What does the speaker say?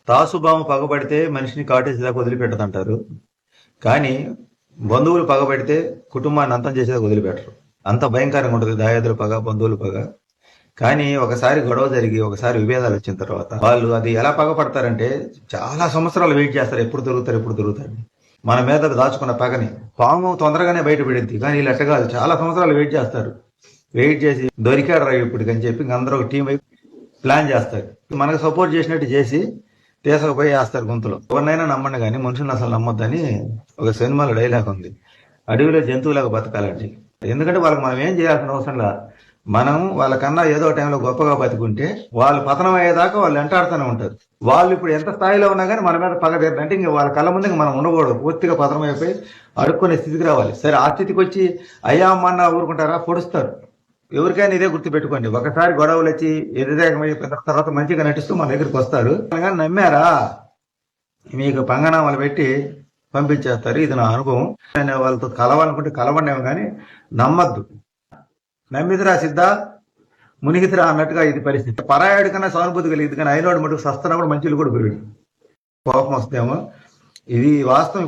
తాసుబాము పగబడితే మనిషిని కాటేసేదాకా వదిలిపెట్టదంటారు. కానీ బంధువులు పగబడితే కుటుంబాన్ని అంతం చేసేదాకా వదిలిపెట్టరు. అంత భయంకరంగా ఉంటుంది దాయాదుల పగ, బంధువుల పగ. కానీ ఒకసారి గొడవ జరిగి ఒకసారి విభేదాలు వచ్చిన తర్వాత వాళ్ళు అది ఎలా పగపడతారంటే చాలా సంవత్సరాలు వెయిట్ చేస్తారు. ఎప్పుడు దొరుకుతారు మన మీద దాచుకున్న పగని. పాము తొందరగానే బయటపడింది, కానీ వీళ్ళు ఎట్టగాదు, చాలా సంవత్సరాలు వెయిట్ చేస్తారు. వెయిట్ చేసి దొరికాడు రా ఇప్పటికి అని చెప్పి అందరూ ఒక టీం అయి ప్లాన్ చేస్తారు. మనకు సపోర్ట్ చేసినట్టు చేసి తీసుకుపోయి వేస్తారు గొంతులో. ఎవరినైనా నమ్మండి కానీ మనుషులను అసలు నమ్మొద్దని ఒక సినిమాలో డైలాగ్ ఉంది. అడవిలో జంతువులాగా బతకాలండి. ఎందుకంటే వాళ్ళకి మనం ఏం చేయాల్సిన అవసరంలా. మనం వాళ్ళకన్నా ఏదో టైంలో గొప్పగా బతుకుంటే వాళ్ళు పతనం అయ్యేదాకా వాళ్ళు వెంటాడుతూనే ఉంటారు. వాళ్ళు ఇప్పుడు ఎంత స్థాయిలో ఉన్నా కానీ మన మీద పగ తీరంటే ఇంక వాళ్ళ కళ్ళ ముందు మనం ఉండకూడదు. పూర్తిగా పతనం అయిపోయి అడుక్కునే స్థితికి రావాలి. సరే, ఆ స్థితికి వచ్చి అయ్యా అమ్మన్నా ఊరుకుంటారా? పొడుస్తారు. ఎవరికైనా ఇదే గుర్తు పెట్టుకోండి. ఒకసారి గొడవలు వచ్చి ఎదురేకమైపోయిన తర్వాత మంచిగా నటిస్తూ మన దగ్గరికి వస్తారు. కానీ నమ్మారా, మీకు పంగనామాలు పెట్టి పంపించేస్తారు. ఇది నా అనుభవం. నేను వాళ్ళతో కలవాలనుకుంటే కలవండేమో కానీ నమ్మద్దు. నమ్మిదిరా సిద్ధ మునిగితిరా అన్నట్టుగా ఇది పరిస్థితి. పరాయాడి కన్నా సానుభూతి కలిగింది, కానీ అయినోడు మటుకు సస్తున్నప్పుడు మంచిలు కూడా పోయాడు. కోపం వస్తేమో ఇది వాస్తవం.